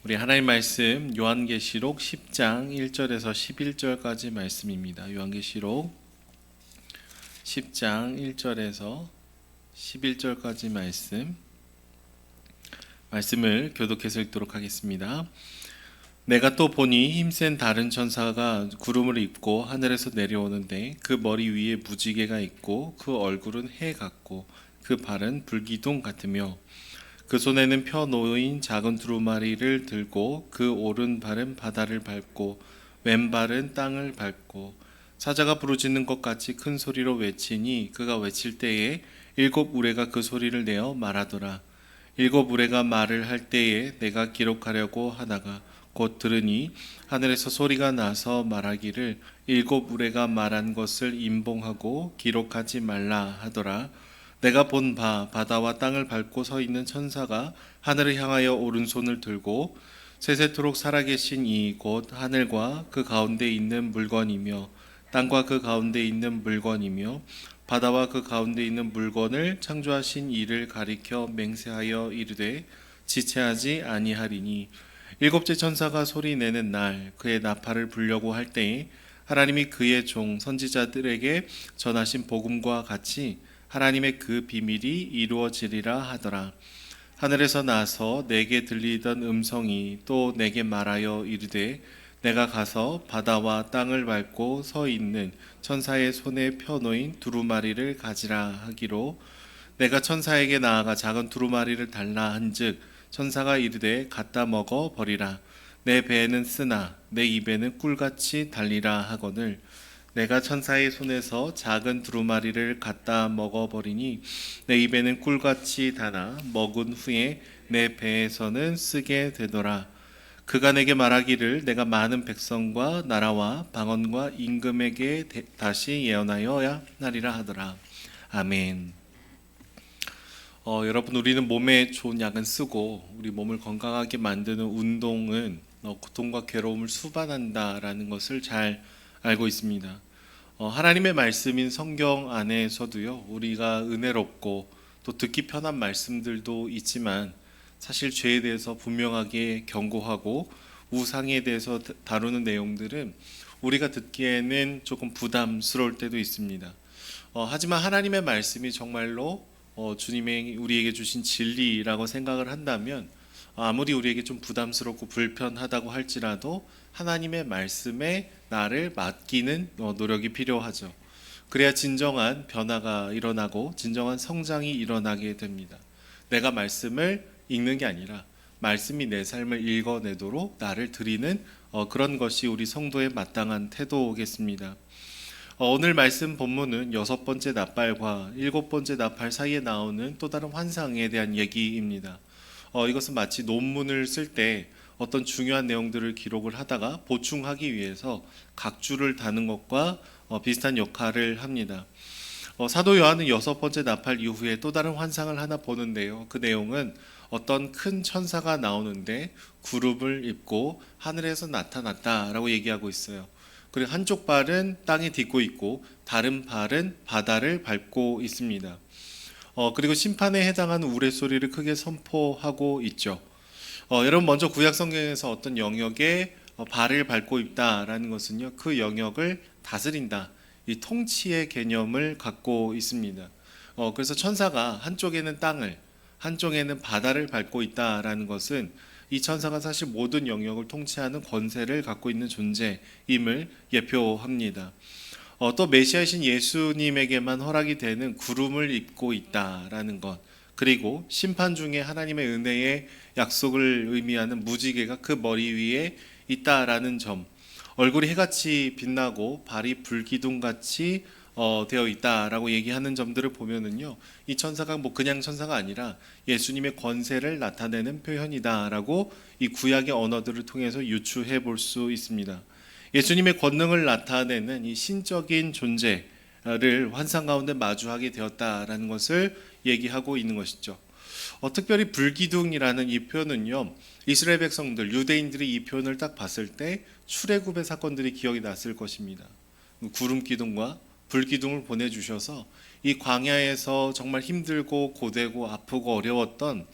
우리 하나님 말씀 요한계시록 10장 1절에서 11절까지 말씀입니다. 요한계시록 10장 1절에서 11절까지 말씀을 교독해서 읽도록 하겠습니다. 내가 또 보니 힘센 다른 천사가 구름을 입고 하늘에서 내려오는데 그 머리 위에 무지개가 있고 그 얼굴은 해 같고 그 발은 불기둥 같으며 그 손에는 펴 놓인 작은 두루마리를 들고 그 오른발은 바다를 밟고 왼발은 땅을 밟고 사자가 부르짖는 것 같이 큰 소리로 외치니 그가 외칠 때에 일곱 우레가 그 소리를 내어 말하더라. 일곱 우레가 말을 할 때에 내가 기록하려고 하다가 곧 들으니 하늘에서 소리가 나서 말하기를 일곱 우레가 말한 것을 임봉하고 기록하지 말라 하더라. 내가 본 바다와 땅을 밟고 서 있는 천사가 하늘을 향하여 오른손을 들고 세세토록 살아계신 이 곧 하늘과 그 가운데 있는 물건이며 땅과 그 가운데 있는 물건이며 바다와 그 가운데 있는 물건을 창조하신 이를 가리켜 맹세하여 이르되 지체하지 아니하리니 일곱째 천사가 소리내는 날 그의 나팔을 불려고 할 때에 하나님이 그의 종 선지자들에게 전하신 복음과 같이 하나님의 그 비밀이 이루어지리라 하더라. 하늘에서 나서 내게 들리던 음성이 또 내게 말하여 이르되 내가 가서 바다와 땅을 밟고 서 있는 천사의 손에 펴놓인 두루마리를 가지라 하기로 내가 천사에게 나아가 작은 두루마리를 달라 한즉 천사가 이르되 갖다 먹어 버리라. 내 배에는 쓰나 내 입에는 꿀같이 달리라 하거늘 내가 천사의 손에서 작은 두루마리를 갖다 먹어버리니 내 입에는 꿀같이 다나 먹은 후에 내 배에서는 쓰게 되더라. 그가 내게 말하기를 내가 많은 백성과 나라와 방언과 임금에게 다시 예언하여야 하리라 하더라. 아멘. 여러분, 우리는 몸에 좋은 약은 쓰고 우리 몸을 건강하게 만드는 운동은 고통과 괴로움을 수반한다라는 것을 잘 알고 있습니다. 하나님의 말씀인 성경 안에서도요, 우리가 은혜롭고 또 듣기 편한 말씀들도 있지만 사실 죄에 대해서 분명하게 경고하고 우상에 대해서 다루는 내용들은 우리가 듣기에는 조금 부담스러울 때도 있습니다. 하지만 하나님의 말씀이 정말로 주님의 우리에게 주신 진리라고 생각을 한다면 아무리 우리에게 좀 부담스럽고 불편하다고 할지라도 하나님의 말씀에 나를 맡기는 노력이 필요하죠. 그래야 진정한 변화가 일어나고 진정한 성장이 일어나게 됩니다. 내가 말씀을 읽는 게 아니라 말씀이 내 삶을 읽어내도록 나를 드리는 그런 것이 우리 성도의 마땅한 태도겠습니다. 오늘 말씀 본문은 여섯 번째 나팔과 일곱 번째 나팔 사이에 나오는 또 다른 환상에 대한 얘기입니다. 이것은 마치 논문을 쓸 때 어떤 중요한 내용들을 기록을 하다가 보충하기 위해서 각주를 다는 것과 비슷한 역할을 합니다. 사도 요한은 여섯 번째 나팔 이후에 또 다른 환상을 하나 보는데요. 그 내용은 어떤 큰 천사가 나오는데 구름을 입고 하늘에서 나타났다라고 얘기하고 있어요. 그리고 한쪽 발은 땅에 딛고 있고 다른 발은 바다를 밟고 있습니다. 그리고 심판에 해당하는 우레소리를 크게 선포하고 있죠. 여러분, 먼저 구약 성경에서 어떤 영역에 발을 밟고 있다라는 것은요, 그 영역을 다스린다, 이 통치의 개념을 갖고 있습니다. 그래서 천사가 한쪽에는 땅을, 한쪽에는 바다를 밟고 있다라는 것은 이 천사가 사실 모든 영역을 통치하는 권세를 갖고 있는 존재임을 예표합니다. 또 메시아이신 예수님에게만 허락이 되는 구름을 입고 있다라는 것, 그리고 심판 중에 하나님의 은혜의 약속을 의미하는 무지개가 그 머리 위에 있다라는 점, 얼굴이 해같이 빛나고 발이 불기둥같이 되어 있다라고 얘기하는 점들을 보면은요, 이 천사가 그냥 천사가 아니라 예수님의 권세를 나타내는 표현이다라고 이 구약의 언어들을 통해서 유추해 볼 수 있습니다. 예수님의 권능을 나타내는 이 신적인 존재를 환상 가운데 마주하게 되었다라는 것을 얘기하고 있는 것이죠. 특별히 불기둥이라는 이 표현은요, 이스라엘 백성들, 유대인들이 이 표현을 딱 봤을 때 출애굽의 사건들이 기억이 났을 것입니다. 구름 기둥과 불기둥을 보내주셔서 이 광야에서 정말 힘들고 고되고 아프고 어려웠던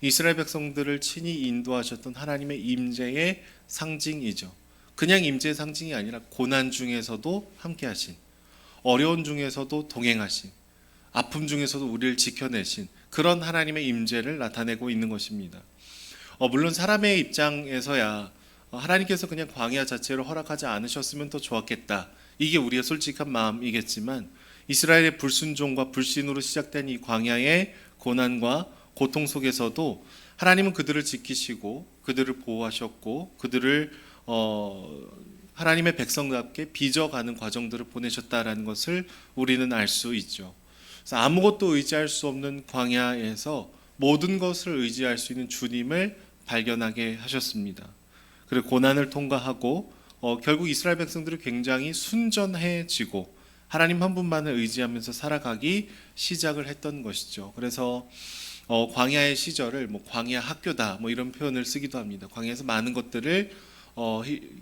이스라엘 백성들을 친히 인도하셨던 하나님의 임재의 상징이죠. 그냥 임재의 상징이 아니라 고난 중에서도 함께하신, 어려운 중에서도 동행하신, 아픔 중에서도 우리를 지켜내신 그런 하나님의 임재를 나타내고 있는 것입니다. 물론 사람의 입장에서야 하나님께서 그냥 광야 자체를 허락하지 않으셨으면 더 좋았겠다. 이게 우리의 솔직한 마음이겠지만 이스라엘의 불순종과 불신으로 시작된 이 광야의 고난과 고통 속에서도 하나님은 그들을 지키시고 그들을 보호하셨고 그들을 하나님의 백성답게 빚어가는 과정들을 보내셨다라는 것을 우리는 알 수 있죠. 그래서 아무것도 의지할 수 없는 광야에서 모든 것을 의지할 수 있는 주님을 발견하게 하셨습니다. 그리고 고난을 통과하고 결국 이스라엘 백성들이 굉장히 순전해지고 하나님 한 분만을 의지하면서 살아가기 시작을 했던 것이죠. 그래서 광야의 시절을 광야 학교다 이런 표현을 쓰기도 합니다. 광야에서 많은 것들을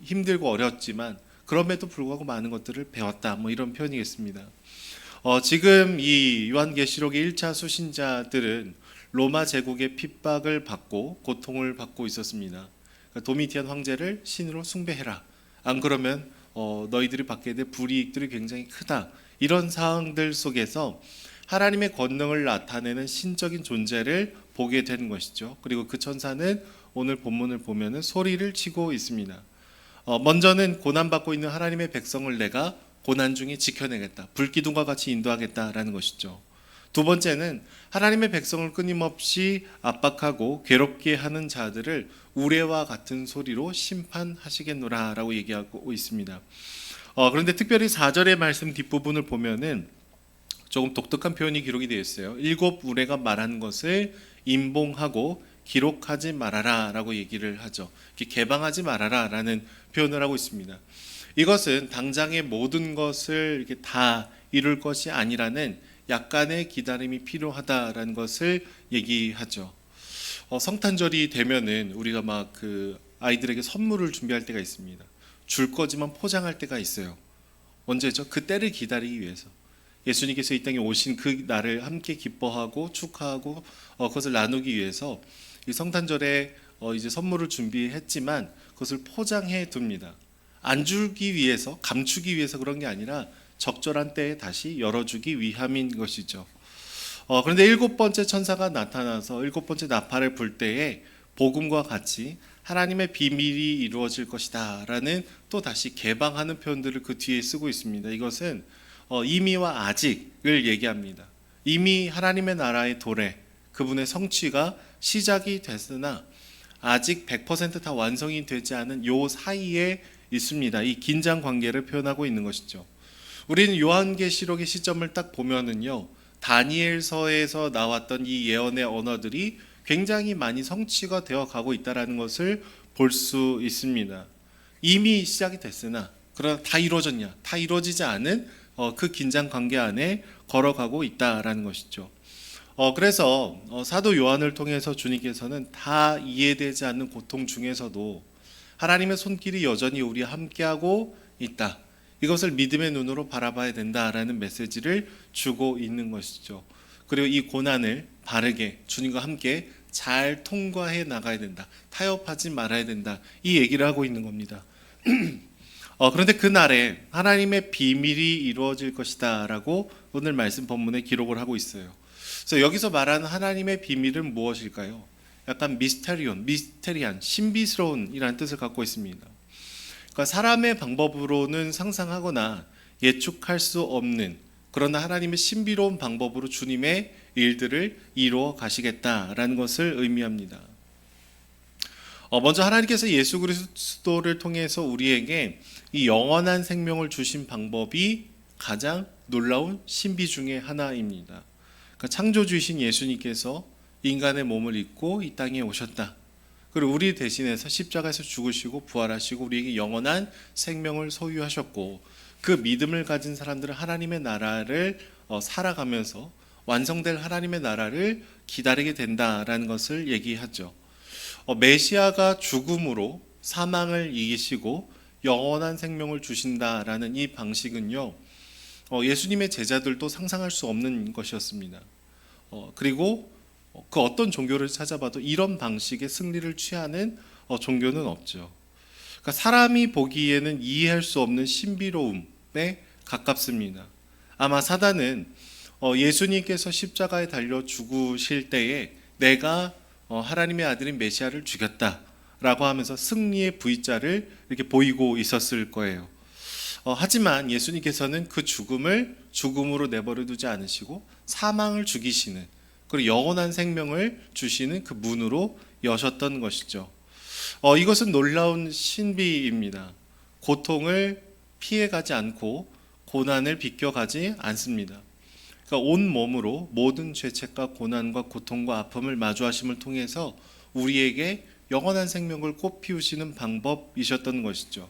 힘들고 어렵지만 그럼에도 불구하고 많은 것들을 배웠다 이런 표현이겠습니다. 지금 이 요한계시록의 1차 수신자들은 로마 제국의 핍박을 받고 고통을 받고 있었습니다. 그러니까 도미티안 황제를 신으로 숭배해라. 안 그러면 너희들이 받게 될 불이익들이 굉장히 크다. 이런 상황들 속에서 하나님의 권능을 나타내는 신적인 존재를 보게 되는 것이죠. 그리고 그 천사는 오늘 본문을 보면은 소리를 치고 있습니다. 먼저는 고난받고 있는 하나님의 백성을 내가 고난 중에 지켜내겠다. 불기둥과 같이 인도하겠다라는 것이죠. 두 번째는 하나님의 백성을 끊임없이 압박하고 괴롭게 하는 자들을 우레와 같은 소리로 심판하시겠노라 라고 얘기하고 있습니다. 그런데 특별히 4절의 말씀 뒷부분을 보면은 조금 독특한 표현이 기록이 되어 있어요. 7 우레가 말한 것을 임봉하고 기록하지 말아라 라고 얘기를 하죠. 개방하지 말아라 라는 표현을 하고 있습니다. 이것은 당장의 모든 것을 이렇게 다 이룰 것이 아니라는 약간의 기다림이 필요하다라는 것을 얘기하죠. 성탄절이 되면은 우리가 막 그 아이들에게 선물을 준비할 때가 있습니다. 줄 거지만 포장할 때가 있어요. 언제죠? 그 때를 기다리기 위해서. 예수님께서 이 땅에 오신 그 날을 함께 기뻐하고 축하하고 그것을 나누기 위해서 이 성탄절에 이제 선물을 준비했지만 그것을 포장해 둡니다. 안 주기 위해서, 감추기 위해서 그런 게 아니라 적절한 때에 다시 열어주기 위함인 것이죠. 그런데 7번째 천사가 나타나서 7번째 나팔을 불 때에 복음과 같이 하나님의 비밀이 이루어질 것이다 라는 또 다시 개방하는 표현들을 그 뒤에 쓰고 있습니다. 이것은 이미와 아직을 얘기합니다. 이미 하나님의 나라의 도래, 그분의 성취가 시작이 됐으나 아직 100% 다 완성이 되지 않은 요 사이에 있습니다. 이 긴장 관계를 표현하고 있는 것이죠. 우리는 요한계시록의 시점을 딱 보면은요, 다니엘서에서 나왔던 이 예언의 언어들이 굉장히 많이 성취가 되어 가고 있다는 것을 볼 수 있습니다. 이미 시작이 됐으나 그러나 다 이루어졌냐? 다 이루어지지 않은 그 긴장 관계 안에 걸어가고 있다라는 것이죠. 그래서 사도 요한을 통해서 주님께서는 다 이해되지 않는 고통 중에서도 하나님의 손길이 여전히 우리와 함께하고 있다. 이것을 믿음의 눈으로 바라봐야 된다라는 메시지를 주고 있는 것이죠. 그리고 이 고난을 바르게 주님과 함께 잘 통과해 나가야 된다. 타협하지 말아야 된다. 이 얘기를 하고 있는 겁니다. 그런데 그날에 하나님의 비밀이 이루어질 것이다 라고 오늘 말씀 본문에 기록을 하고 있어요. 그래서 여기서 말하는 하나님의 비밀은 무엇일까요? 약간 미스테리한, 신비스러운 이라는 뜻을 갖고 있습니다. 그러니까 사람의 방법으로는 상상하거나 예측할 수 없는, 그러나 하나님의 신비로운 방법으로 주님의 일들을 이루어 가시겠다라는 것을 의미합니다. 먼저 하나님께서 예수 그리스도를 통해서 우리에게 이 영원한 생명을 주신 방법이 가장 놀라운 신비 중에 하나입니다. 그러니까 창조주이신 예수님께서 인간의 몸을 입고 이 땅에 오셨다. 그리고 우리 대신해서 십자가에서 죽으시고 부활하시고 우리에게 영원한 생명을 소유하셨고, 그 믿음을 가진 사람들은 하나님의 나라를 살아가면서 완성될 하나님의 나라를 기다리게 된다라는 것을 얘기하죠. 메시아가 죽음으로 사망을 이기시고 영원한 생명을 주신다라는 이 방식은요, 예수님의 제자들도 상상할 수 없는 것이었습니다. 그리고 그 어떤 종교를 찾아봐도 이런 방식의 승리를 취하는 종교는 없죠. 그러니까 사람이 보기에는 이해할 수 없는 신비로움에 가깝습니다. 아마 사단은 예수님께서 십자가에 달려 죽으실 때에 내가 하나님의 아들인 메시아를 죽였다라고 하면서 승리의 V자를 이렇게 보이고 있었을 거예요. 하지만 예수님께서는 그 죽음을 죽음으로 내버려 두지 않으시고 사망을 죽이시는, 그리고 영원한 생명을 주시는 그 문으로 여셨던 것이죠. 이것은 놀라운 신비입니다. 고통을 피해가지 않고 고난을 비껴가지 않습니다. 그러니까 온 몸으로 모든 죄책과 고난과 고통과 아픔을 마주하심을 통해서 우리에게 영원한 생명을 꽃피우시는 방법이셨던 것이죠.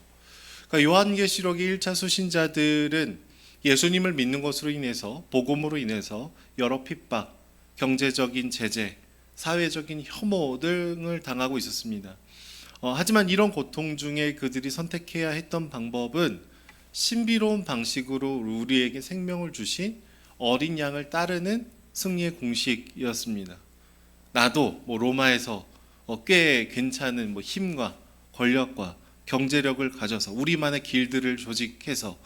그러니까 요한계시록의 1차 수신자들은 예수님을 믿는 것으로 인해서, 복음으로 인해서 여러 핍박, 경제적인 제재, 사회적인 혐오 등을 당하고 있었습니다. 하지만 이런 고통 중에 그들이 선택해야 했던 방법은 신비로운 방식으로 우리에게 생명을 주신 어린 양을 따르는 승리의 공식이었습니다. 나도 로마에서 꽤 괜찮은 힘과 권력과 경제력을 가져서 우리만의 길들을 조직해서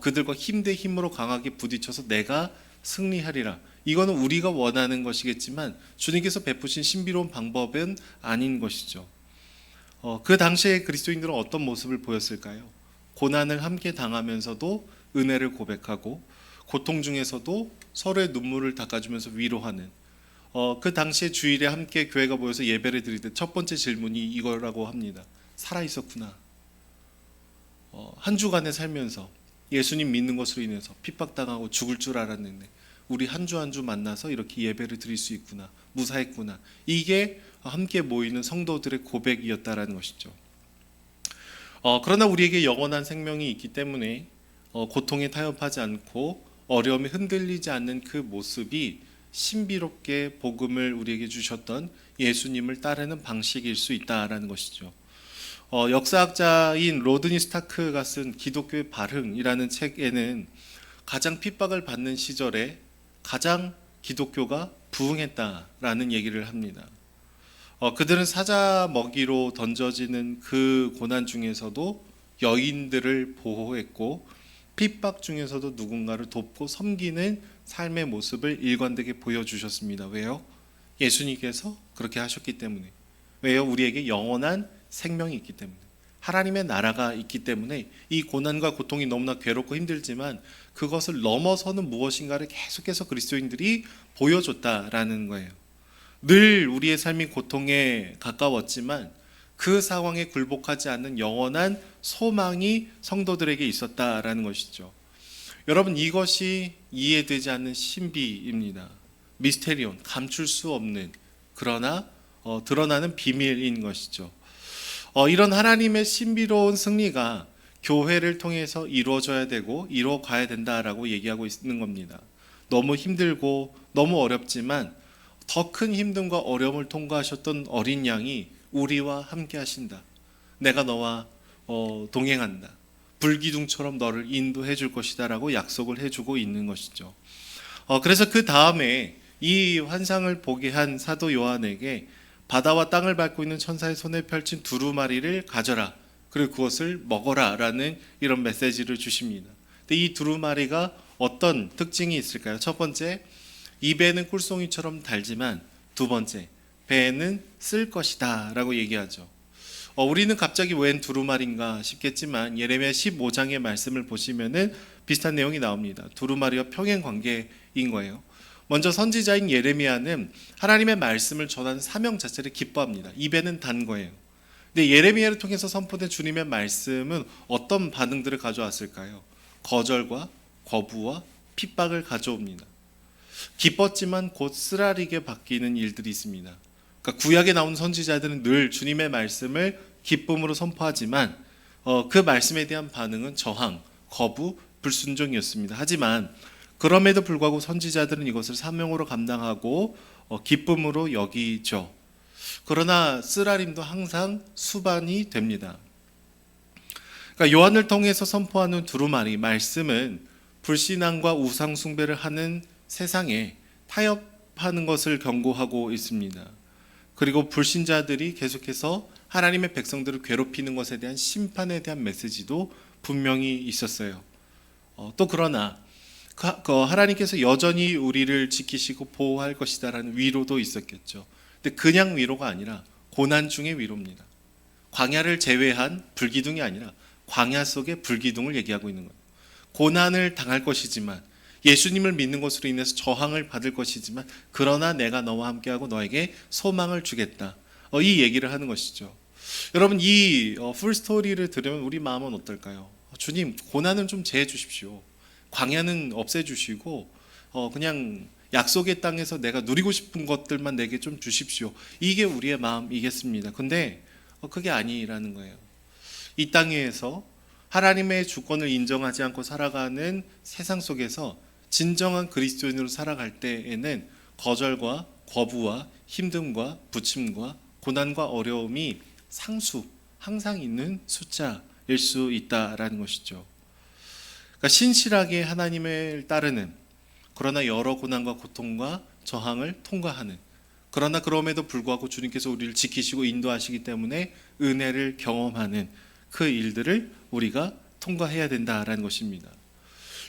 그들과 힘 대 힘으로 강하게 부딪혀서 내가 승리하리라. 이거는 우리가 원하는 것이겠지만 주님께서 베푸신 신비로운 방법은 아닌 것이죠. 그 당시에 그리스도인들은 어떤 모습을 보였을까요? 고난을 함께 당하면서도 은혜를 고백하고 고통 중에서도 서로의 눈물을 닦아주면서 위로하는, 그 당시에 주일에 함께 교회가 모여서 예배를 드릴 때 첫 번째 질문이 이거라고 합니다. 살아있었구나. 한 주간에 살면서 예수님 믿는 것으로 인해서 핍박당하고 죽을 줄 알았는데 우리 한 주 한 주 만나서 이렇게 예배를 드릴 수 있구나. 무사했구나. 이게 함께 모이는 성도들의 고백이었다라는 것이죠. 그러나 우리에게 영원한 생명이 있기 때문에 고통에 타협하지 않고 어려움에 흔들리지 않는 그 모습이 신비롭게 복음을 우리에게 주셨던 예수님을 따르는 방식일 수 있다라는 것이죠. 역사학자인 로드니 스타크가 쓴 기독교의 발흥이라는 책에는 가장 핍박을 받는 시절에 가장 기독교가 부흥했다라는 얘기를 합니다. 그들은 사자 먹이로 던져지는 그 고난 중에서도 여인들을 보호했고 핍박 중에서도 누군가를 돕고 섬기는 삶의 모습을 일관되게 보여주셨습니다. 왜요? 예수님께서 그렇게 하셨기 때문에. 왜요? 우리에게 영원한 생명이 있기 때문에. 하나님의 나라가 있기 때문에 이 고난과 고통이 너무나 괴롭고 힘들지만 그것을 넘어서는 무엇인가를 계속해서 그리스도인들이 보여줬다라는 거예요. 늘 우리의 삶이 고통에 가까웠지만 그 상황에 굴복하지 않는 영원한 소망이 성도들에게 있었다라는 것이죠. 여러분, 이것이 이해되지 않는 신비입니다. 미스테리온, 감출 수 없는, 그러나 드러나는 비밀인 것이죠. 이런 하나님의 신비로운 승리가 교회를 통해서 이루어져야 되고 이루어가야 된다라고 얘기하고 있는 겁니다. 너무 힘들고 너무 어렵지만 더 큰 힘듦과 어려움을 통과하셨던 어린 양이 우리와 함께 하신다. 내가 너와 동행한다. 불기둥처럼 너를 인도해 줄 것이다 라고 약속을 해주고 있는 것이죠. 그래서 그 다음에 이 환상을 보게 한 사도 요한에게 바다와 땅을 밟고 있는 천사의 손에 펼친 두루마리를 가져라. 그리고 그것을 먹어라 라는 이런 메시지를 주십니다. 근데 이 두루마리가 어떤 특징이 있을까요? 첫 번째, 입에는 꿀송이처럼 달지만 두 번째, 배에는 쓸 것이다 라고 얘기하죠. 우리는 갑자기 웬 두루마리인가 싶겠지만 예레미야 15장의 말씀을 보시면은 비슷한 내용이 나옵니다. 두루마리와 평행 관계인 거예요. 먼저 선지자인 예레미야는 하나님의 말씀을 전하는 사명 자체를 기뻐합니다. 입에는 단 거예요. 근데 예레미야를 통해서 선포된 주님의 말씀은 어떤 반응들을 가져왔을까요? 거절과 거부와 핍박을 가져옵니다. 기뻤지만 곧 쓰라리게 바뀌는 일들이 있습니다. 그러니까 구약에 나오는 선지자들은 늘 주님의 말씀을 기쁨으로 선포하지만 그 말씀에 대한 반응은 저항, 거부, 불순종이었습니다. 하지만 그럼에도 불구하고 선지자들은 이것을 사명으로 감당하고 기쁨으로 여기죠. 그러나 쓰라림도 항상 수반이 됩니다. 그러니까 요한을 통해서 선포하는 두루마리 말씀은 불신앙과 우상 숭배를 하는 세상에 하는 것을 경고하고 있습니다. 그리고 불신자들이 계속해서 하나님의 백성들을 괴롭히는 것에 대한 심판에 대한 메시지도 분명히 있었어요. 또 그러나 하나님께서 여전히 우리를 지키시고 보호할 것이다라는 위로도 있었겠죠. 근데 그냥 위로가 아니라 고난 중의 위로입니다. 광야를 제외한 불기둥이 아니라 광야 속의 불기둥을 얘기하고 있는 거예요. 고난을 당할 것이지만, 예수님을 믿는 것으로 인해서 저항을 받을 것이지만, 그러나 내가 너와 함께하고 너에게 소망을 주겠다. 이 얘기를 하는 것이죠. 여러분, 이 풀스토리를 들으면 우리 마음은 어떨까요? 주님, 고난은 좀 제해 주십시오. 광야는 없애 주시고 그냥 약속의 땅에서 내가 누리고 싶은 것들만 내게 좀 주십시오. 이게 우리의 마음이겠습니다. 근데 그게 아니라는 거예요. 이 땅에서 하나님의 주권을 인정하지 않고 살아가는 세상 속에서 진정한 그리스도인으로 살아갈 때에는 거절과 거부와 힘듦과 부침과 고난과 어려움이 항상 있는 숫자일 수 있다라는 것이죠. 그러니까 신실하게 하나님을 따르는, 그러나 여러 고난과 고통과 저항을 통과하는, 그러나 그럼에도 불구하고 주님께서 우리를 지키시고 인도하시기 때문에 은혜를 경험하는 그 일들을 우리가 통과해야 된다라는 것입니다.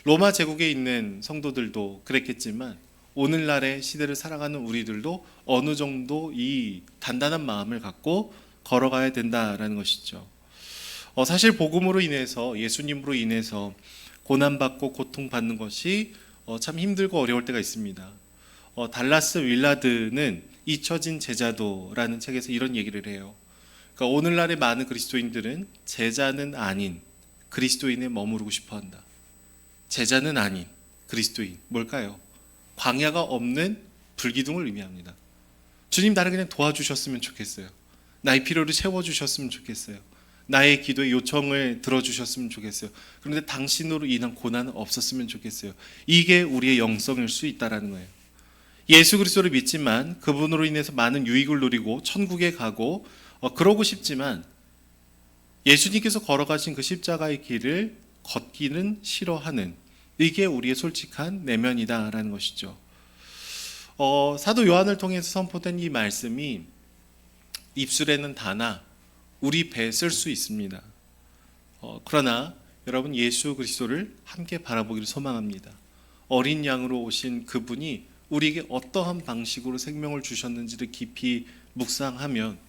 로마 제국에 있는 성도들도 그랬겠지만 오늘날의 시대를 살아가는 우리들도 어느 정도 이 단단한 마음을 갖고 걸어가야 된다라는 것이죠. 사실 복음으로 인해서, 예수님으로 인해서 고난받고 고통받는 것이 참 힘들고 어려울 때가 있습니다. 달라스 윌라드는 잊혀진 제자도라는 책에서 이런 얘기를 해요. 그러니까 오늘날의 많은 그리스도인들은 제자는 아닌 그리스도인에 머무르고 싶어한다. 제자는 아닌 그리스도인, 뭘까요? 광야가 없는 불기둥을 의미합니다. 주님, 나를 그냥 도와주셨으면 좋겠어요. 나의 필요를 채워주셨으면 좋겠어요. 나의 기도의 요청을 들어주셨으면 좋겠어요. 그런데 당신으로 인한 고난은 없었으면 좋겠어요. 이게 우리의 영성일 수 있다는 거예요. 예수 그리스도를 믿지만 그분으로 인해서 많은 유익을 누리고 천국에 가고 그러고 싶지만 예수님께서 걸어가신 그 십자가의 길을 걷기는 싫어하는, 이게 우리의 솔직한 내면이다라는 것이죠. 사도 요한을 통해서 선포된 이 말씀이 입술에는 다나 우리 배에 쓸 수 있습니다. 그러나 여러분, 예수 그리스도를 함께 바라보기를 소망합니다. 어린 양으로 오신 그분이 우리에게 어떠한 방식으로 생명을 주셨는지를 깊이 묵상하면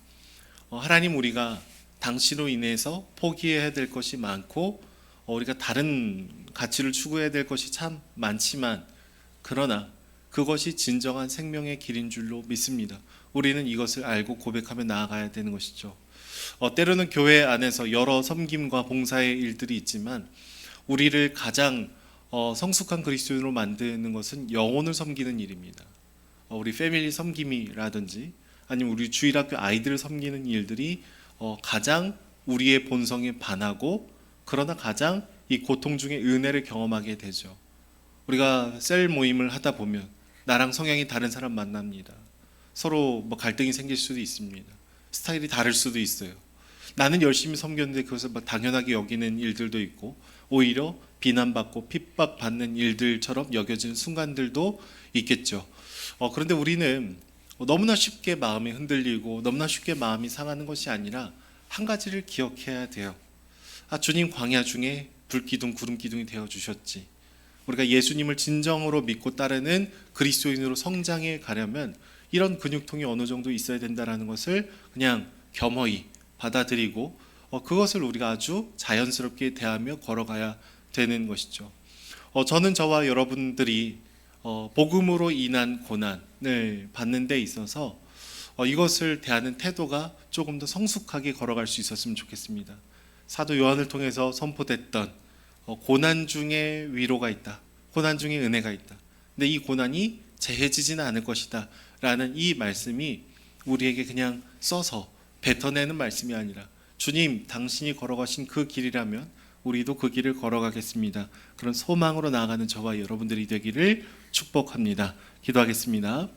하나님, 우리가 당신으로 인해서 포기해야 될 것이 많고 우리가 다른 가치를 추구해야 될 것이 참 많지만, 그러나 그것이 진정한 생명의 길인 줄로 믿습니다. 우리는 이것을 알고 고백하며 나아가야 되는 것이죠. 때로는 교회 안에서 여러 섬김과 봉사의 일들이 있지만 우리를 가장 성숙한 그리스도인으로 만드는 것은 영혼을 섬기는 일입니다. 우리 패밀리 섬김이라든지 아니면 우리 주일학교 아이들을 섬기는 일들이 가장 우리의 본성에 반하고, 그러나 가장 이 고통 중에 은혜를 경험하게 되죠. 우리가 셀 모임을 하다 보면 나랑 성향이 다른 사람 만납니다. 서로 갈등이 생길 수도 있습니다. 스타일이 다를 수도 있어요. 나는 열심히 섬겼는데 그것을 당연하게 여기는 일들도 있고, 오히려 비난받고 핍박받는 일들처럼 여겨지는 순간들도 있겠죠. 그런데 우리는 너무나 쉽게 마음이 흔들리고 너무나 쉽게 마음이 상하는 것이 아니라 한 가지를 기억해야 돼요. 주님, 광야 중에 불기둥, 구름기둥이 되어주셨지. 우리가 예수님을 진정으로 믿고 따르는 그리스도인으로 성장해 가려면 이런 근육통이 어느 정도 있어야 된다는 것을 그냥 겸허히 받아들이고 그것을 우리가 아주 자연스럽게 대하며 걸어가야 되는 것이죠. 저는 저와 여러분들이 복음으로 인한 고난을 받는 데 있어서 이것을 대하는 태도가 조금 더 성숙하게 걸어갈 수 있었으면 좋겠습니다. 사도 요한을 통해서 선포됐던 고난 중에 위로가 있다, 고난 중에 은혜가 있다, 근데 이 고난이 재해지지는 않을 것이다 라는 이 말씀이 우리에게 그냥 써서 뱉어내는 말씀이 아니라, 주님, 당신이 걸어가신 그 길이라면 우리도 그 길을 걸어가겠습니다, 그런 소망으로 나아가는 저와 여러분들이 되기를 축복합니다. 기도하겠습니다.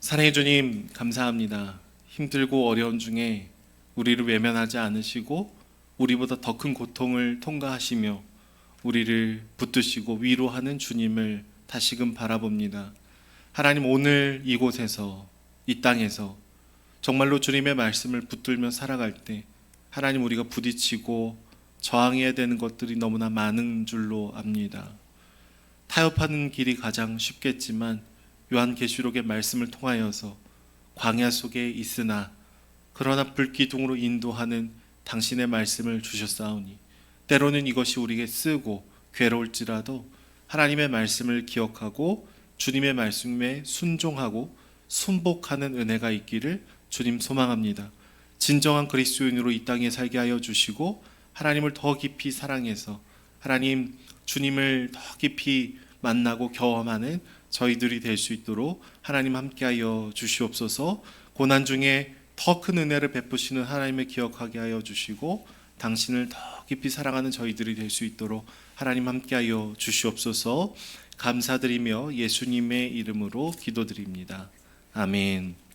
사랑의 주님, 감사합니다. 힘들고 어려운 중에 우리를 외면하지 않으시고 우리보다 더 큰 고통을 통과하시며 우리를 붙드시고 위로하는 주님을 다시금 바라봅니다. 하나님, 오늘 이곳에서, 이 땅에서 정말로 주님의 말씀을 붙들며 살아갈 때 하나님, 우리가 부딪히고 저항해야 되는 것들이 너무나 많은 줄로 압니다. 타협하는 길이 가장 쉽겠지만 요한계시록의 말씀을 통하여서 광야 속에 있으나 그러나 불기둥으로 인도하는 당신의 말씀을 주셨사오니 때로는 이것이 우리에게 쓰고 괴로울지라도 하나님의 말씀을 기억하고 주님의 말씀에 순종하고 순복하는 은혜가 있기를 주님 소망합니다. 진정한 그리스도인으로 이 땅에 살게 하여 주시고 하나님을 더 깊이 사랑해서 하나님 주님을 더 깊이 만나고 경험하는 저희들이 될 수 있도록 하나님 함께하여 주시옵소서. 고난 중에 더 큰 은혜를 베푸시는 하나님을 기억하게 하여 주시고 당신을 더 깊이 사랑하는 저희들이 될 수 있도록 하나님 함께하여 주시옵소서. 감사드리며 예수님의 이름으로 기도드립니다. 아멘.